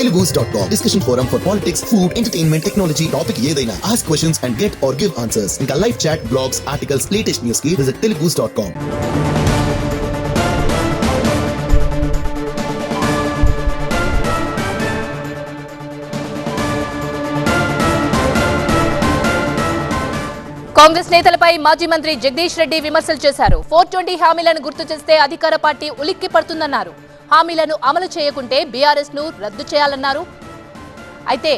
telugus.com. Discussion forum for politics, food, entertainment, technology, topic ఏదైనా. Ask questions and get or give answers. ఇంకా live chat, blogs, articles, latest news కి visit telugus.com. Congress నేతలపై మాజీ మంత్రి జగదీష్ రెడ్డి విమర్శలు చేశారు. 420 హామీలను గుర్తు చేస్తే అధికార పార్టీ ఉలిక్కి పడుతుందన్నారు. హామీలను అమలు చేయకుంటే బీఆర్ఎస్ ను రద్దు చేయాలన్నారు. అయితే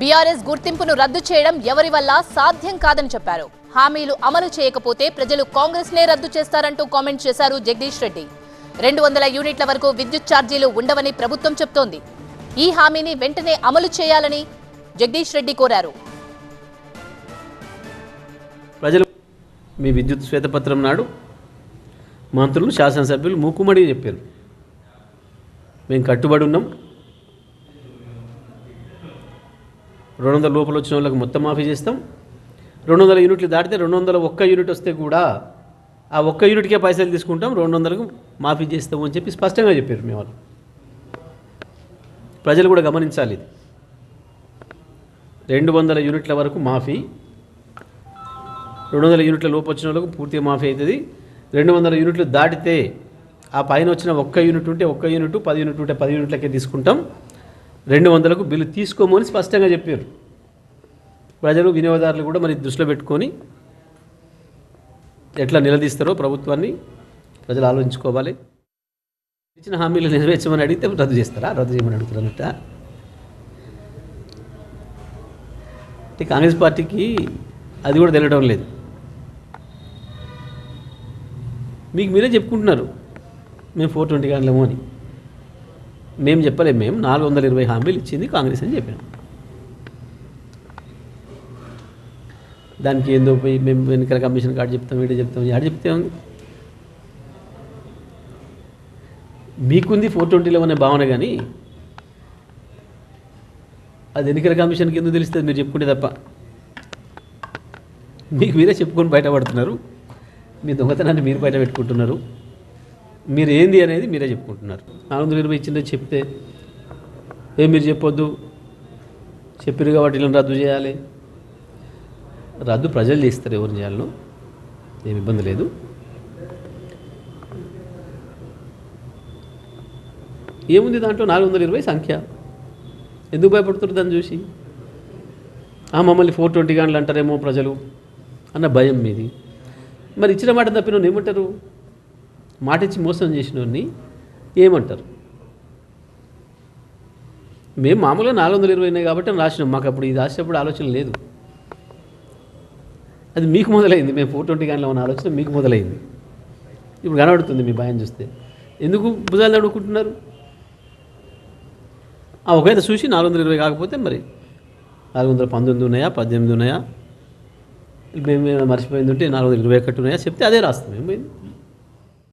బీఆర్ఎస్ గుర్తింపును రద్దు చేయడం ఎవరి వల్ల సాధ్యం కాదని చెప్పారు. హామీలు అమలు చేయకపోతే ప్రజలు కాంగ్రెస్ నే రద్దు చేస్తారంటూ కామెంట్ చేశారు జగదీష్ రెడ్డి. 200 యూనిట్ల వరకు విద్యుత్ ఛార్జీలు ఉండవని ప్రభుత్వం చెప్తోంది. ఈ హామీని వెంటనే అమలు చేయాలని జగదీష్ రెడ్డి కోరారు. ప్రజలు మీ విద్యుత్ శ్వేతపత్రం నాడు మంత్రులు శాసనసభ్యులు మూకుమ్మడి చెప్పారు, మేము కట్టుబడి ఉన్నాం, 200 లోపల వచ్చిన వాళ్ళకి మొత్తం మాఫీ చేస్తాం, 200 యూనిట్లు దాటితే 201 యూనిట్ వస్తే కూడా ఆ 1 యూనిట్కే పైసలు తీసుకుంటాం, 200కు మాఫీ చేస్తాము అని చెప్పి స్పష్టంగా చెప్పారు మీ వాళ్ళు. ప్రజలు కూడా గమనించాలి, 200 యూనిట్ల వరకు మాఫీ, 200 యూనిట్ల లోపు వచ్చిన వాళ్ళకు పూర్తిగా మాఫీ అవుతుంది. 200 యూనిట్లు దాటితే ఆ పైన వచ్చిన 1 యూనిట్ ఉంటే 1 యూనిట్, 10 యూనిట్ ఉంటే 10 యూనిట్లకే తీసుకుంటాం, 200కు బిల్లు తీసుకోము అని స్పష్టంగా చెప్పారు. ప్రజలు వినియోగదారులు కూడా మరి దృష్టిలో పెట్టుకొని ఎట్లా నిలదీస్తారో ప్రభుత్వాన్ని ప్రజలు ఆలోచించుకోవాలి. ఇచ్చిన హామీలు నెరవేర్చమని అడిగితే రద్దు చేస్తారా? రద్దు చేయమని అడుగుతారన్నట్ట. కాంగ్రెస్ పార్టీకి అది కూడా తెలియడం లేదు. మీకు మీరే చెప్పుకుంటున్నారు మేము 420 గంటలము అని. మేము చెప్పలేము, మేము 420 హామీలు ఇచ్చింది కాంగ్రెస్ అని చెప్పాము. దానికి ఏందో పోయి మేము ఎన్నికల కమిషన్ కార్డు చెప్తాం, వీడియో చెప్తాం, ఆడ చెప్తాం. మీకుంది 420లో అనే భావన, కానీ అది ఎన్నికల కమిషన్కి ఎందుకు తెలుస్తుంది మీరు చెప్పుకుంటే తప్ప. మీకు మీరే చెప్పుకొని బయటపడుతున్నారు, మీ దొంగతనాన్ని మీరు బయట పెట్టుకుంటున్నారు, మీరు ఏంది అనేది మీరే చెప్పుకుంటున్నారు. 420 ఇచ్చిందని చెప్తే మీరు చెప్పొద్దు, చెప్పారు కాబట్టి వీళ్ళని రద్దు చేయాలి. రద్దు ప్రజలు చేస్తారు, ఎవరు చేయాలో ఏమి ఇబ్బంది లేదు. ఏముంది దాంట్లో 420 సంఖ్య, ఎందుకు భయపడుతున్నారు దాన్ని చూసి? మమ్మల్ని 420 గంటలు అంటారేమో ప్రజలు అన్న భయం మీది. మరి ఇచ్చిన మాట తప్పిన ఏమంటారు? మాట ఇచ్చి మోసం చేసినోడిని ఏమంటారు? మేము మామూలుగా 420 కాబట్టి రాసినాం, మాకు అప్పుడు ఇది రాసేటప్పుడు ఆలోచన లేదు. అది మీకు మొదలైంది, మేము 420 గంటల ఉన్న ఆలోచన మీకు మొదలైంది. ఇప్పుడు కనబడుతుంది మీ భయం చూస్తే. ఎందుకు భుజాలు అడుగుకుంటున్నారు? ఒకవేళ చూసి 420 కాకపోతే మరి 419 ఉన్నాయా, 18 ఉన్నాయా, మేము మర్చిపోయింది ఉంటే 421 ఉన్నాయా చెప్తే అదే రాస్తాం. ఏమైంది?